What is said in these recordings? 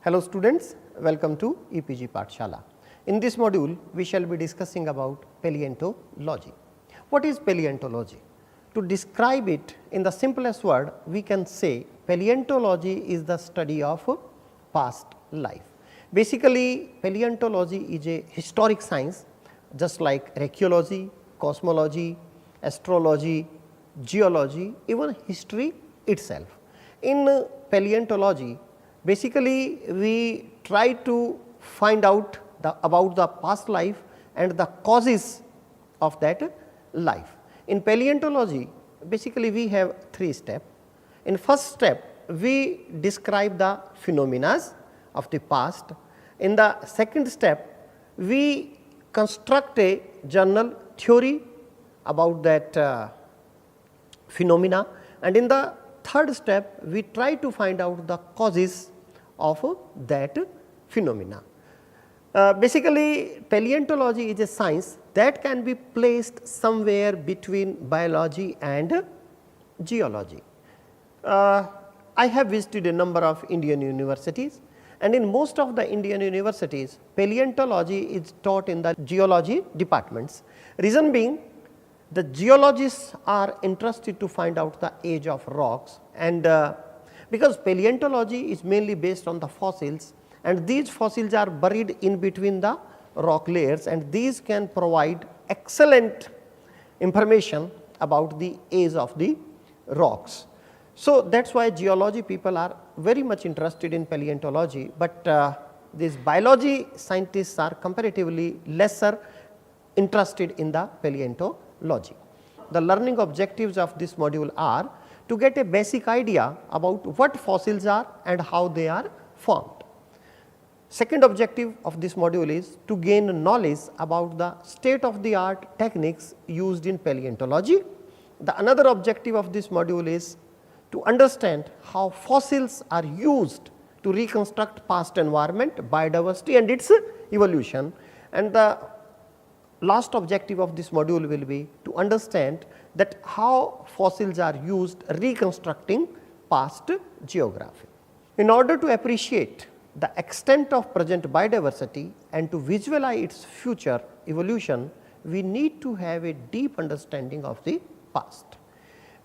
Hello students, welcome to EPG Pathshala. In this module, we shall be discussing about paleontology. What is paleontology? To describe it in the simplest word, we can say paleontology is the study of past life. Basically, paleontology is a historic science just like archaeology, cosmology, astrology, geology, even history itself. In paleontology, basically we try to find out about the past life and the causes of that life. In paleontology, basically we have 3 steps. In first step, we describe the phenomena of the past. In the second step, we construct a general theory about that phenomena, and in the third step, we try to find out the causes of that phenomena. Basically, paleontology is a science that can be placed somewhere between biology and geology. I have visited a number of Indian universities, and in most of the Indian universities, paleontology is taught in the geology departments. Reason being, the geologists are interested to find out the age of rocks, and because paleontology is mainly based on the fossils, and these fossils are buried in between the rock layers, and these can provide excellent information about the age of the rocks. So, that is why geology people are very much interested in paleontology, but these biology scientists are comparatively lesser interested in the paleontology. The learning objectives of this module are to get a basic idea about what fossils are and how they are formed. Second objective of this module is to gain knowledge about the state of the art techniques used in paleontology. The another objective of this module is to understand how fossils are used to reconstruct past environment, biodiversity and its evolution, and the last objective of this module will be to understand that how fossils are used reconstructing past geography. In order to appreciate the extent of present biodiversity and to visualize its future evolution, we need to have a deep understanding of the past.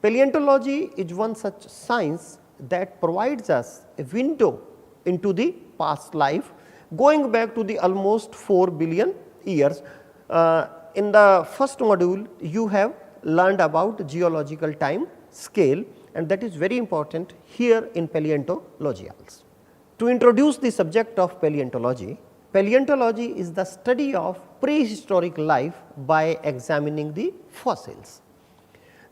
Paleontology is one such science that provides us a window into the past life going back to the almost 4 billion years. In the first module, you have learned about geological time scale, and that is very important here in paleontology also. To introduce the subject of paleontology, paleontology is the study of prehistoric life by examining the fossils.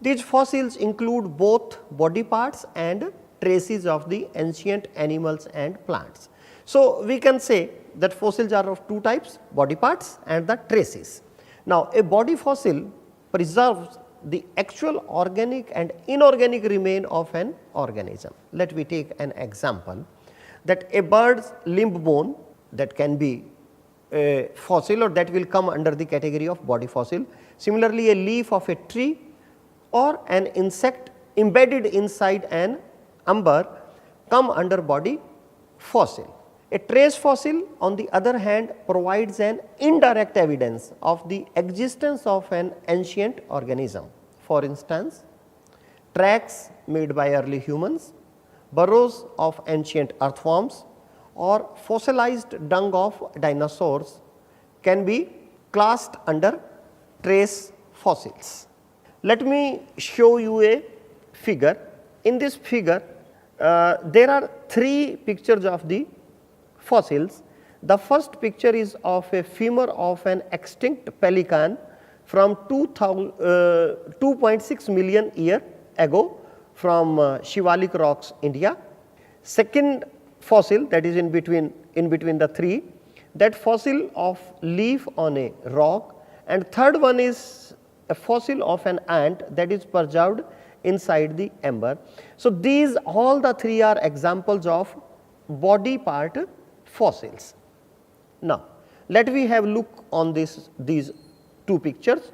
These fossils include both body parts and traces of the ancient animals and plants. So, we can say that fossils are of 2 types, body parts and the traces. Now, a body fossil preserves the actual organic and inorganic remain of an organism. Let me take an example, that a bird's limb bone, that can be a fossil or that will come under the category of body fossil. Similarly, a leaf of a tree or an insect embedded inside an umber come under body fossil. A trace fossil on the other hand provides an indirect evidence of the existence of an ancient organism. For instance, tracks made by early humans, burrows of ancient earthworms or fossilized dung of dinosaurs can be classed under trace fossils. Let me show you a figure. In this figure, there are 3 pictures of the fossils. The first picture is of a femur of an extinct pelican from 2.6 million years ago from Shivalik rocks, India. Second fossil, that is in between the 3, that fossil of leaf on a rock, and third one is a fossil of an ant that is preserved inside the ember. So, these all the 3 are examples of body part fossils. Now, let me have look on these 2 pictures.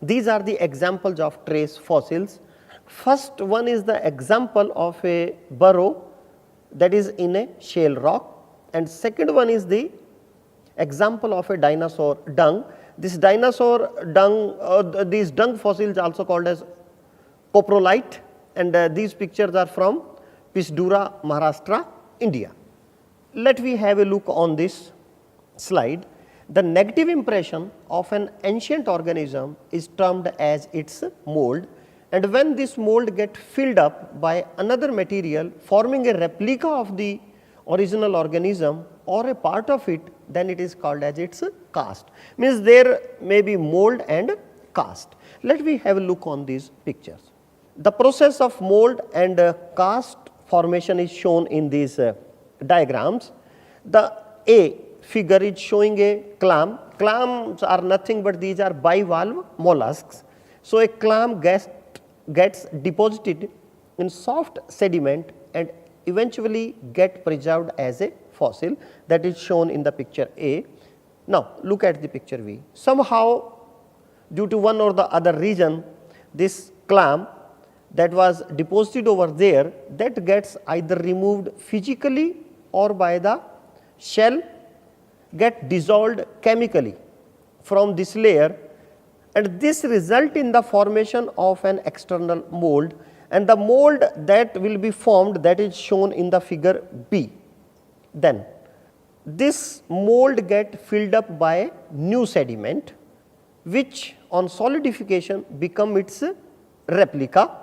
These are the examples of trace fossils. First one is the example of a burrow that is in a shale rock, and second one is the example of a dinosaur dung. This dinosaur dung, these dung fossils also called as coprolite, and these pictures are from Pisdura, Maharashtra, India. Let me have a look on this slide. The negative impression of an ancient organism is termed as its mold, and when this mold gets filled up by another material forming a replica of the original organism or a part of it, then it is called as its cast. Means there may be mold and cast. Let me have a look on these pictures. The process of mold and cast formation is shown in these diagrams. The A figure is showing a clam. Clams are nothing but these are bivalve mollusks. So, a clam gets deposited in soft sediment and eventually get preserved as a fossil, that is shown in the picture A. Now, look at the picture B. Somehow due to one or the other reason, this clam that was deposited over there, that gets either removed physically or by the shell get dissolved chemically from this layer, and this result in the formation of an external mold, and the mold that will be formed, that is shown in the figure B. Then this mold get filled up by new sediment, which on solidification become its replica.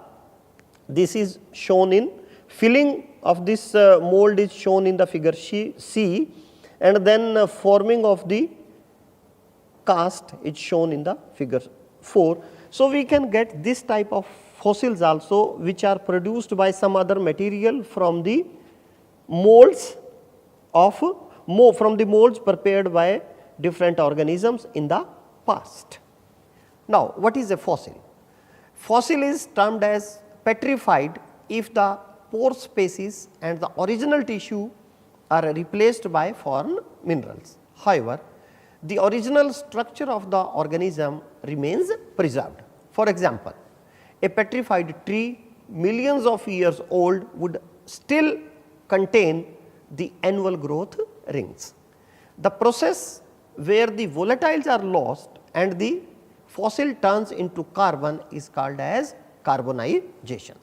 This is shown in filling of this mold is shown in the figure C, and then forming of the cast is shown in the figure 4. So, we can get this type of fossils also, which are produced by some other material from the molds of prepared by different organisms in the past. Now, what is a fossil? Fossil is termed as petrified if the pore spaces and the original tissue are replaced by foreign minerals. However, the original structure of the organism remains preserved. For example, a petrified tree millions of years old would still contain the annual growth rings. The process where the volatiles are lost and the fossil turns into carbon is called as carbonization.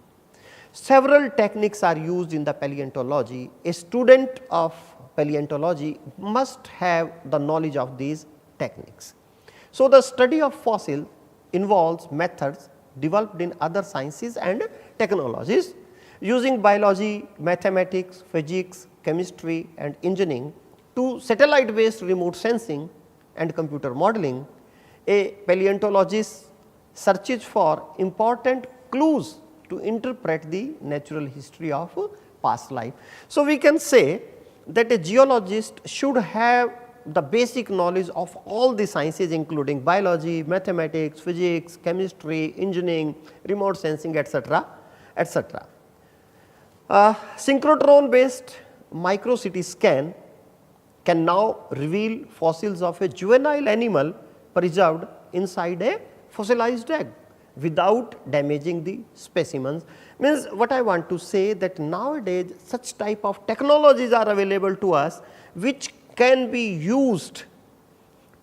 Several techniques are used in the paleontology. A student of paleontology must have the knowledge of these techniques. So, the study of fossil involves methods developed in other sciences and technologies using biology, mathematics, physics, chemistry and engineering to satellite based remote sensing and computer modeling. A paleontologist searches for important clues to interpret the natural history of past life. So, we can say that a geologist should have the basic knowledge of all the sciences including biology, mathematics, physics, chemistry, engineering, remote sensing, etc., etc. Synchrotron based micro CT scan can now reveal fossils of a juvenile animal preserved inside a fossilized egg without damaging the specimens. Means what I want to say that nowadays such type of technologies are available to us which can be used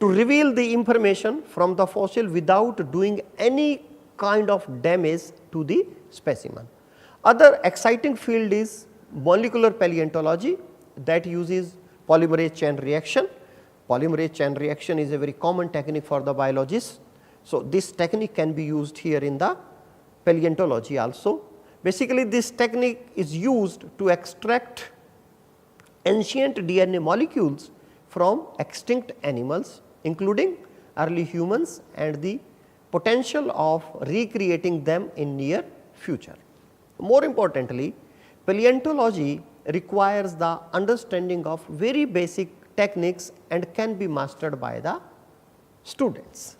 to reveal the information from the fossil without doing any kind of damage to the specimen. Other exciting field is molecular paleontology that uses polymerase chain reaction. Polymerase chain reaction is a very common technique for the biologists. So, this technique can be used here in the paleontology also. Basically, this technique is used to extract ancient DNA molecules from extinct animals including early humans and the potential of recreating them in near future. More importantly, paleontology requires the understanding of very basic techniques and can be mastered by the students.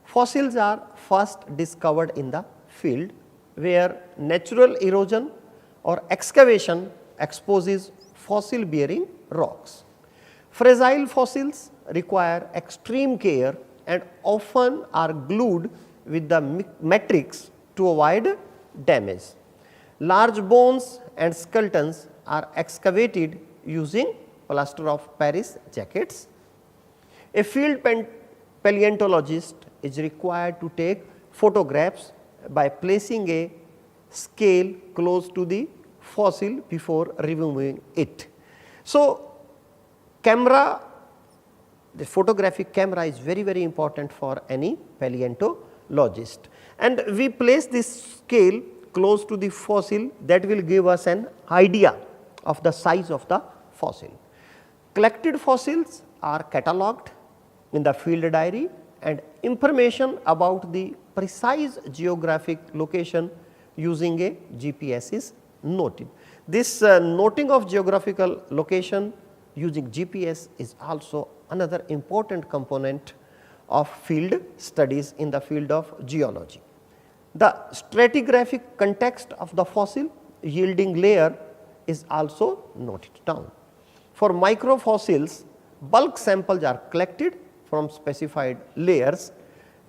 Fossils are first discovered in the field where natural erosion or excavation exposes fossil bearing rocks. Fragile fossils require extreme care and often are glued with the matrix to avoid damage. Large bones and skeletons are excavated using plaster of Paris jackets. A field paleontologist is required to take photographs by placing a scale close to the fossil before removing it. So, the photographic camera is very important for any paleontologist, and we place this scale close to the fossil, that will give us an idea of the size of the fossil. Collected fossils are catalogued in the field diary, and information about the precise geographic location using a GPS is noted. This noting of geographical location using GPS is also another important component of field studies in the field of geology. The stratigraphic context of the fossil yielding layer is also noted down. For microfossils, bulk samples are collected from specified layers.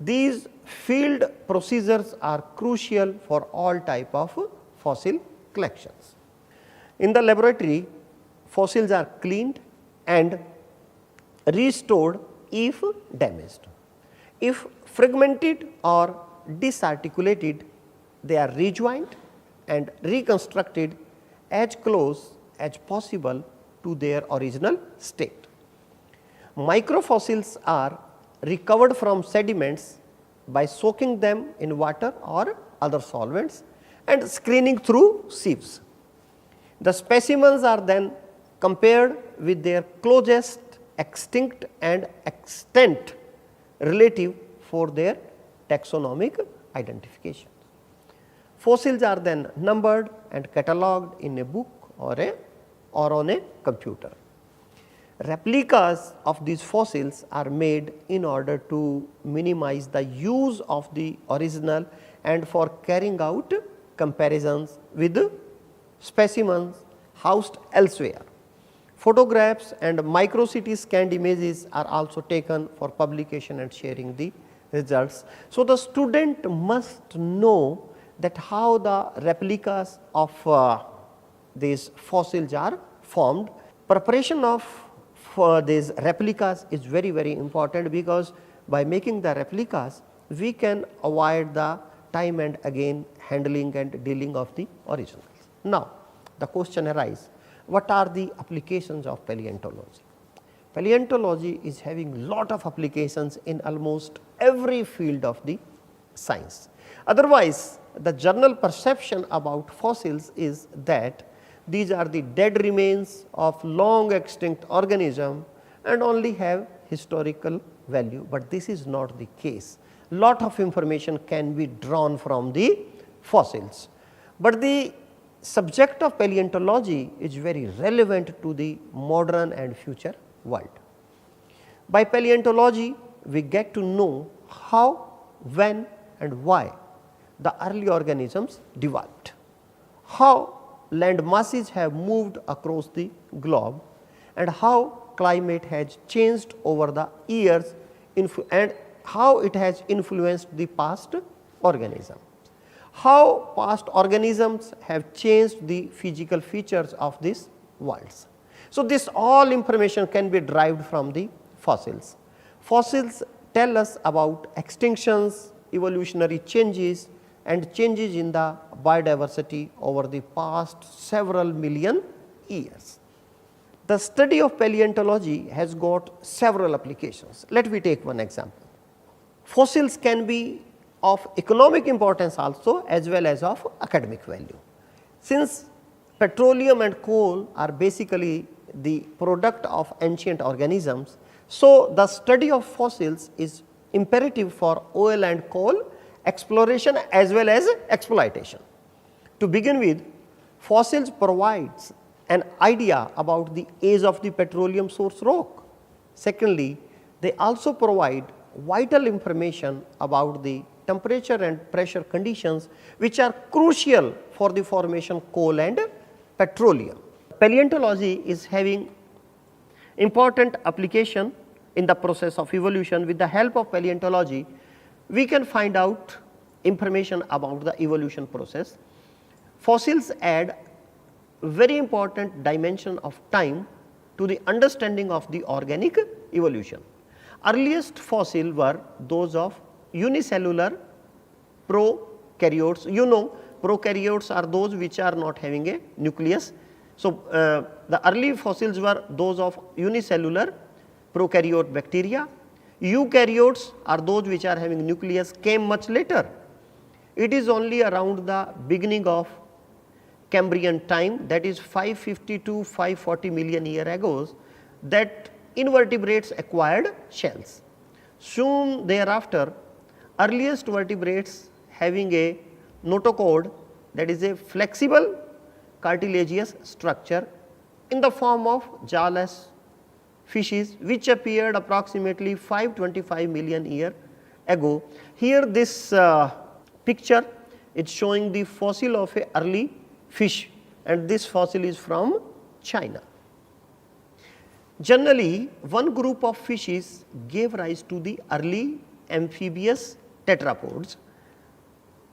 These field procedures are crucial for all type of fossil collections. In the laboratory, fossils are cleaned and restored if damaged. If fragmented or disarticulated, they are rejoined and reconstructed as close as possible to their original state. Microfossils are recovered from sediments by soaking them in water or other solvents and screening through sieves. The specimens are then compared with their closest extinct and extant relative for their taxonomic identification. Fossils are then numbered and catalogued in a book or on a computer. Replicas of these fossils are made in order to minimize the use of the original and for carrying out comparisons with specimens housed elsewhere. Photographs and micro CT scanned images are also taken for publication and sharing the results. So, the student must know that how the replicas of these fossils are formed. Preparation of these replicas is very important, because by making the replicas we can avoid the time and again handling and dealing of the originals. Now, the question arises, what are the applications of paleontology? Paleontology is having lot of applications in almost every field of the science. Otherwise, the general perception about fossils is that these are the dead remains of long extinct organism and only have historical value, but this is not the case. Lot of information can be drawn from the fossils, but the subject of paleontology is very relevant to the modern and future world. By paleontology, we get to know how, when and why the early organisms developed, how land masses have moved across the globe, and how climate has changed over the years and how it has influenced the past organism, how past organisms have changed the physical features of these worlds. So, this all information can be derived from the fossils. Fossils tell us about extinctions, evolutionary changes and changes in the biodiversity over the past several million years. The study of paleontology has got several applications. Let me take one example. Fossils can be of economic importance also as well as of academic value. Since petroleum and coal are basically the product of ancient organisms, so the study of fossils is imperative for oil and coal exploration as well as exploitation. To begin with, fossils provides an idea about the age of the petroleum source rock. Secondly, they also provide vital information about the temperature and pressure conditions which are crucial for the formation of coal and petroleum. Paleontology is having important application in the process of evolution. With the help of paleontology, we can find out information about the evolution process. Fossils add very important dimension of time to the understanding of the organic evolution. Earliest fossil were those of unicellular prokaryotes. You know, prokaryotes are those which are not having a nucleus. So, the early fossils were those of unicellular prokaryote bacteria. Eukaryotes are those which are having nucleus, came much later. It is only around the beginning of Cambrian time, that is 550 to 540 million year ago, that invertebrates acquired shells. Soon thereafter, earliest vertebrates having a notochord, that is a flexible cartilaginous structure in the form of jawless fishes, which appeared approximately 525 million year ago. Here this picture is showing the fossil of a early fish, and this fossil is from China. Generally, one group of fishes gave rise to the early amphibious tetrapods.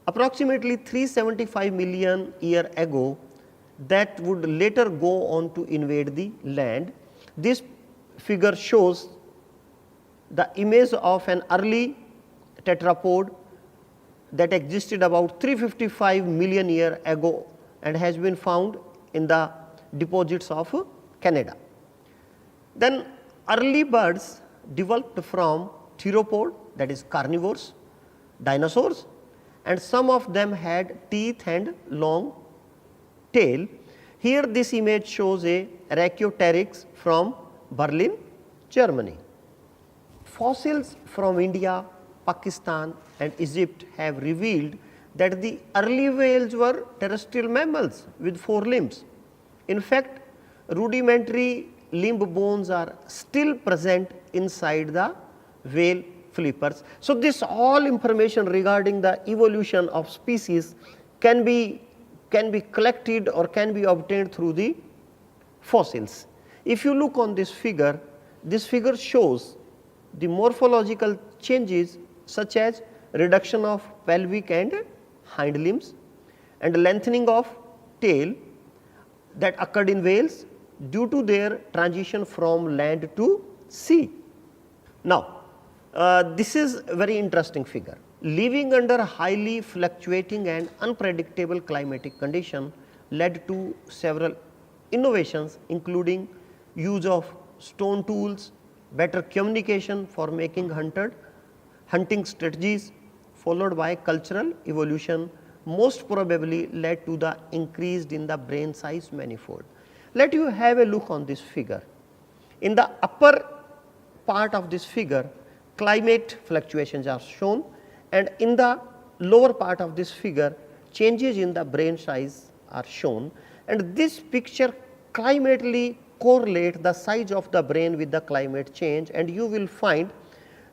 Approximately 375 million year ago, that would later go on to invade the land. This figure shows the image of an early tetrapod that existed about 355 million year ago and has been found in the deposits of Canada. Then early birds developed from theropod, that is carnivores, dinosaurs, and some of them had teeth and long tail. Here this image shows a Archaeopteryx from Berlin, Germany. Fossils from India, Pakistan and Egypt have revealed that the early whales were terrestrial mammals with 4 limbs. In fact, rudimentary limb bones are still present inside the whale flippers. So, this all information regarding the evolution of species can be collected or can be obtained through the fossils. If you look on this figure shows the morphological changes such as reduction of pelvic and hind limbs and lengthening of tail that occurred in whales due to their transition from land to sea. Now, this is a very interesting figure. Living under highly fluctuating and unpredictable climatic condition led to several innovations, including use of stone tools, better communication for making hunting strategies, followed by cultural evolution, most probably led to the increase in the brain size manifold. Let you have a look on this figure. In the upper part of this figure, climate fluctuations are shown, and in the lower part of this figure, changes in the brain size are shown, and this picture climately correlate the size of the brain with the climate change, and you will find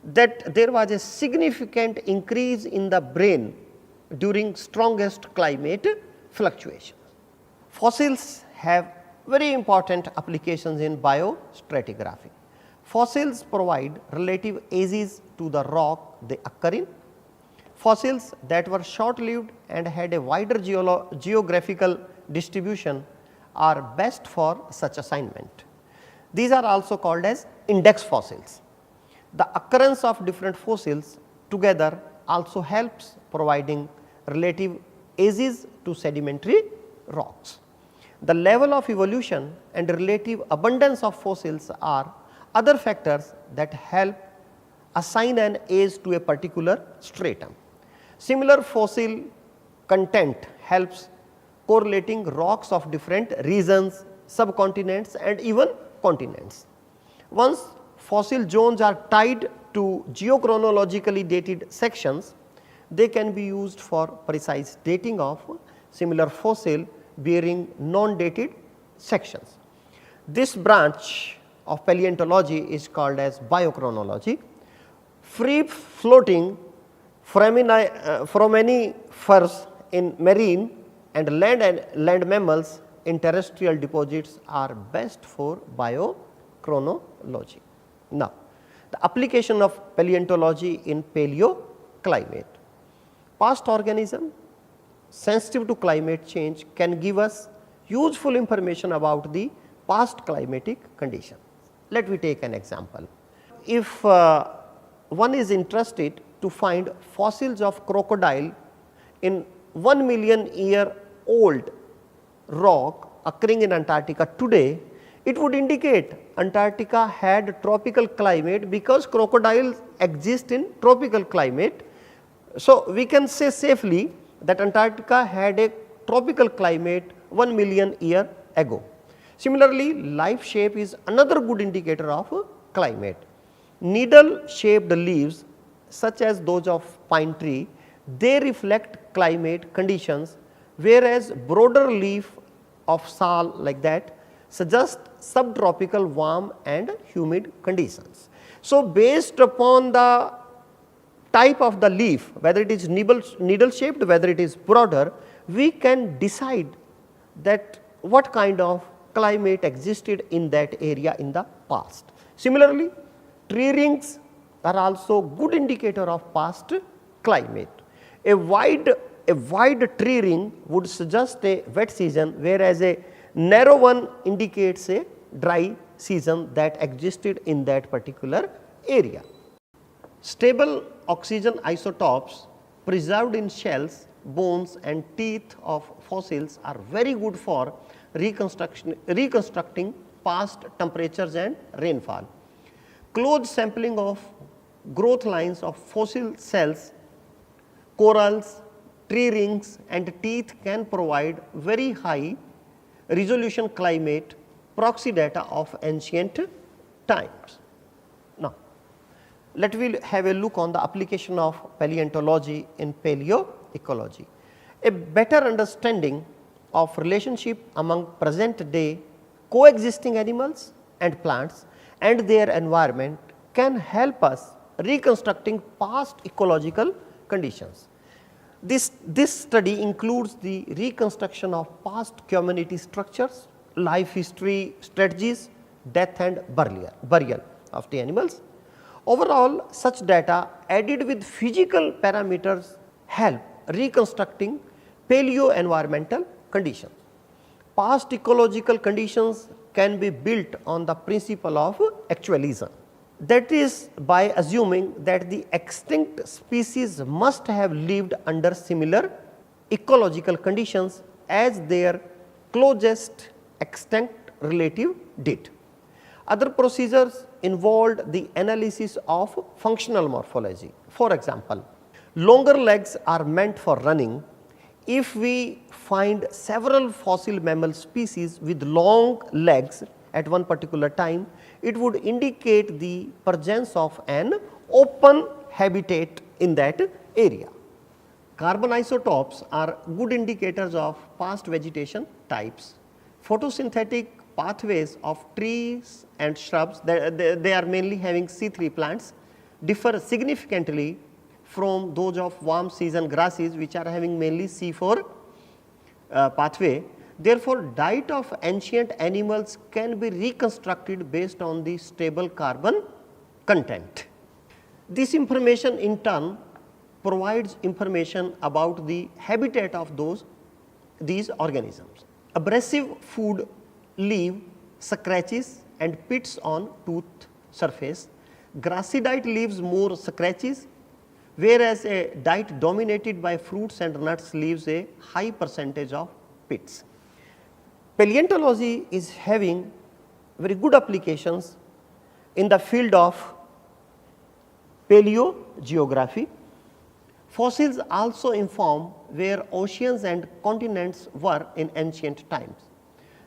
that there was a significant increase in the brain during strongest climate fluctuations. Fossils have very important applications in biostratigraphy. Fossils provide relative ages to the rock they occur in. Fossils that were short-lived and had a wider geographical distribution are best for such assignment. These are also called as index fossils. The occurrence of different fossils together also helps providing relative ages to sedimentary rocks. The level of evolution and relative abundance of fossils are other factors that help assign an age to a particular stratum. Similar fossil content helps correlating rocks of different regions, subcontinents and even continents. Once fossil zones are tied to geochronologically dated sections, they can be used for precise dating of similar fossil bearing non-dated sections. This branch of paleontology is called as biochronology. Free floating foraminifers in marine and land mammals in terrestrial deposits are best for biochronology. Now, the application of paleontology in paleoclimate. Past organisms sensitive to climate change can give us useful information about the past climatic condition. Let me take an example. If one is interested to find fossils of crocodile in 1,000,000 year old rock occurring in Antarctica today, it would indicate Antarctica had tropical climate because crocodiles exist in tropical climate. So, we can say safely that Antarctica had a tropical climate 1,000,000 year ago. Similarly, life shape is another good indicator of climate. Needle shaped leaves such as those of pine tree, they reflect climate conditions, whereas broader leaf of sal like that suggest subtropical warm and humid conditions. So, based upon the type of the leaf, whether it is needle shaped, whether it is broader, we can decide that what kind of climate existed in that area in the past. Similarly, tree rings are also good indicator of past climate. A wide tree ring would suggest a wet season, whereas a narrow one indicates a dry season that existed in that particular area. Stable oxygen isotopes preserved in shells, bones and teeth of fossils are very good for reconstructing past temperatures and rainfall. Close sampling of growth lines of fossil cells, corals, tree rings and teeth can provide very high resolution climate proxy data of ancient times. Now, let us have a look on the application of paleontology in paleoecology. A better understanding of relationship among present day coexisting animals and plants and their environment can help us reconstructing past ecological conditions. This study includes the reconstruction of past community structures, life history strategies, death and burial of the animals. Overall, such data added with physical parameters help reconstructing paleo-environmental conditions. Past ecological conditions can be built on the principle of actualism. That is, by assuming that the extinct species must have lived under similar ecological conditions as their closest extinct relative did. Other procedures involved the analysis of functional morphology. For example, longer legs are meant for running. If we find several fossil mammal species with long legs at one particular time, it would indicate the presence of an open habitat in that area. Carbon isotopes are good indicators of past vegetation types. Photosynthetic pathways of trees and shrubs, they are mainly having C3 plants, differ significantly from those of warm season grasses which are having mainly C4 pathway. Therefore, diet of ancient animals can be reconstructed based on the stable carbon content. This information in turn provides information about the habitat of these organisms. Abrasive food leave scratches and pits on tooth surface. Grassy diet leaves more scratches, whereas a diet dominated by fruits and nuts leaves a high percentage of pits. Paleontology is having very good applications in the field of paleogeography. Fossils also inform where oceans and continents were in ancient times.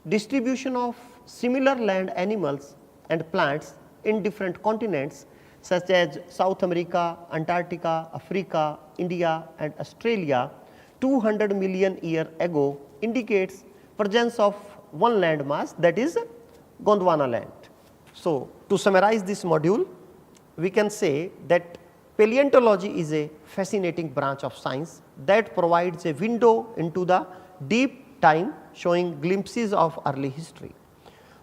Distribution of similar land animals and plants in different continents such as South America, Antarctica, Africa, India and Australia 200 million years ago indicates presence of one land mass, that is Gondwana land. So, to summarize this module, we can say that paleontology is a fascinating branch of science that provides a window into the deep time, showing glimpses of early history.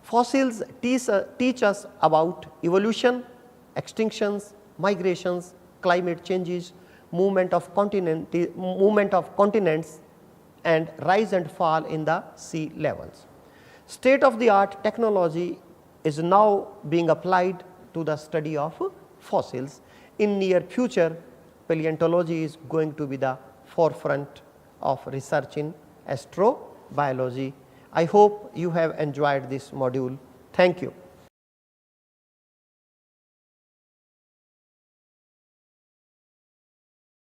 Fossils teach us about evolution, extinctions, migrations, climate changes, movement of continents and rise and fall in the sea levels. State of the art technology is now being applied to the study of fossils. In near future, paleontology is going to be the forefront of research in astrobiology. I hope you have enjoyed this module. Thank you.